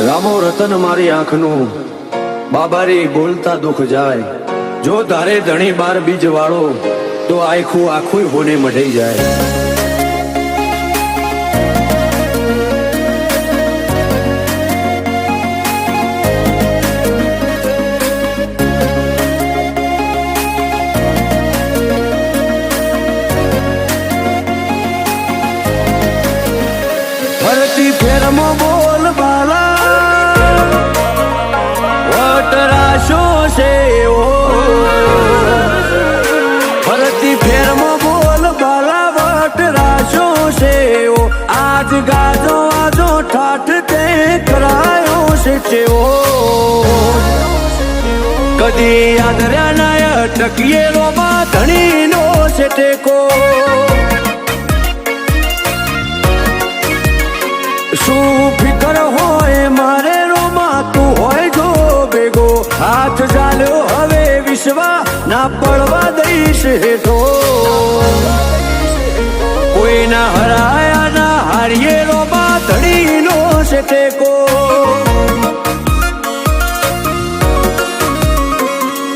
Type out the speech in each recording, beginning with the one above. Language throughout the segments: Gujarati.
રામો રતન મારી આંખનું બાબારી બોલતા દુખ જાય જો તારે ધણી બાર બીજ વાળો તો આખું આખું હોને મઢી જાય ફરતી ફેરમાં બોલ બાલા વટરાશો છે ફરતી ફેરમાં બોલ બાલા વટરાશો છે આજ ગાજો આજો ઠાઠ તે કરાયો છે ચેવો કદી આદર્યા નાય ટકીએ રોમાં ધણીનો છે ટેકો શું ફિકર હોય મારે રોમા તું હોય જો ભેગો હાથ ચાલ્યો હવે વિશ્વા ના પડવા દઈશ હેઠો કોઈના હરાયા ના હારીએ રોમા ધણીનો છે ટેકો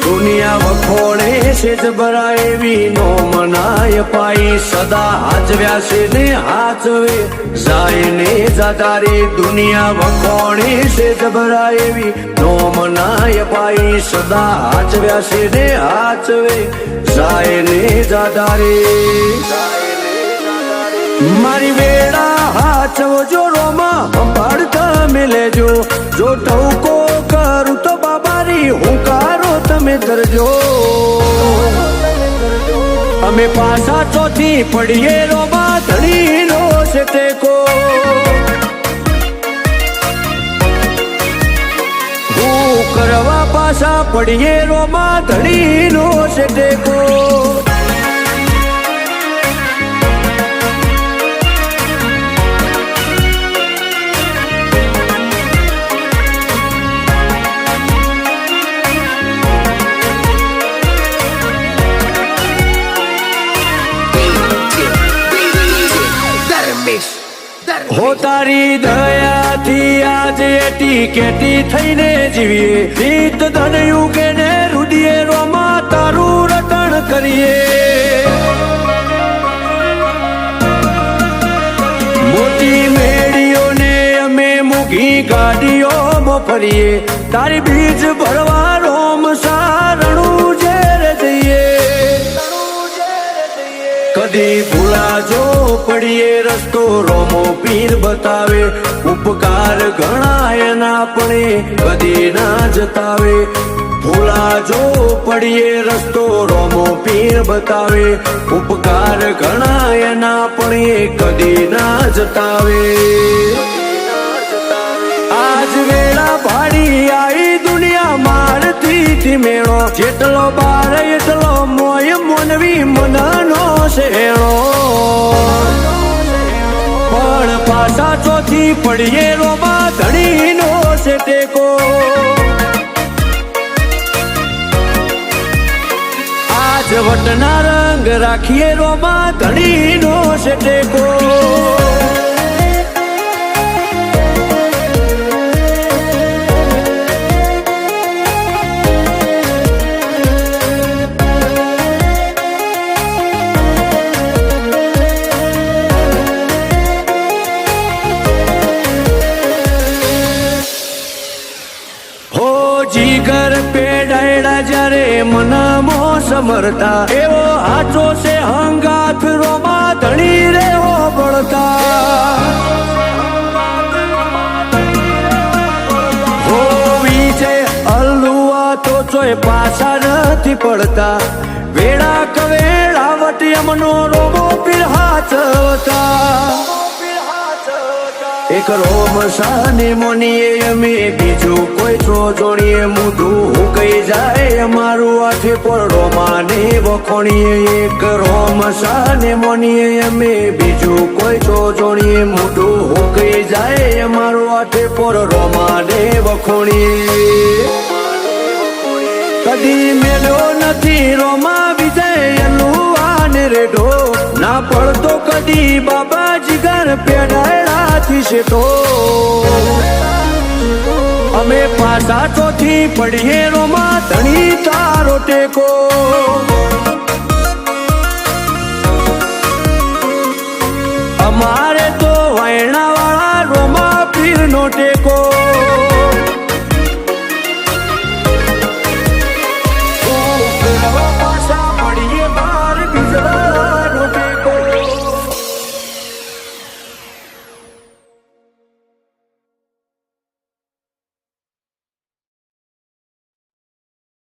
દુનિયા વખોડે છે જબરા એવી નો મનાય પાઈ સદા હાચવ્યા છે ને હાચવે જાય ને જાદારી દુનિયા વખોડે છે જબરા એવી નો મનાય પાઈ સદા હાચવ્યા છે ને હાચવે જાય ને જાદારી મારી વેળા હાચવજો રોમા સંભાળતા મિલેજો જો ટવકો કરું તો બાબારી હુંકારો તમે ધરજો અમે પાછા ચોથી પડીએ રોમા ધણીનો છે ટેકો હું કરવા પાછા પડીએ રોમા ધણીનો છે ટેકો હો તારી દયાથી આજે એટી કેટી થઈને જીવીએ રીત ધનયું કે ને રુદીએ રોમા તારું રટણ કરીએ મોટી મેળીઓને અમે મૂકી ગાડીઓમાં ફરીએ તારી બીજ ભરવા રોમ સારણું ઝેર દઈએ કદી ભૂલાજો પડીએ રસ્તો રોમો પીર બતાવે ઉપકાર ઘણા એના પણ કદી ના જતાવે ભૂલાજો પડીએ રસ્તો રોમો પીર બતાવે ઉપકાર ઘણા એના પણ કદી ના જતાવે આજ વેળા ભાડી આવી દુનિયા મારથી મેળો જેટલો બાર એટલો મોય મોનવી મનનો શેણો પણ પાછા ચોથી પડીએ રોમા ધણીનો છે ટેકો આજ વટના રંગ રાખીએ રોમા ધણીનો છે ટેકો જીગર પેડાયડા જ્યારે મનમો સમરતા એવો હાચો છે હંગાથ રોમા ધણી રે હો બળતા હો વિજય અલ્લુઆ તો ચોય પાછા નથી પડતા વેળા કવેળા વટી અમનો રોમો પીર હાચવતા એક રોમ સાને મોનીએ અમે બીજું કોઈ છો જોણીએ મૂઢું કઈ જાય અમારું આઠે પર રોમાને વખોણીએ એક રોમ સાને મોનીએ અમે બીજું કોઈ છો જોણીએ મૂઢું કઈ જાય અમારું આઠે પર રોમાને વખોણીએ કદી મેળ્યો નથી રોમા વિજય અલ્લુઆને રેઢો ના પડતો કદી બાબા જીગર પેડાયડાથી શેઠો અમે પાછા ચોથી પડીએ રોમાં ધણી તારો ટેકો અમારે તો વાયણા વાળા રોમા પીર નો ટેકો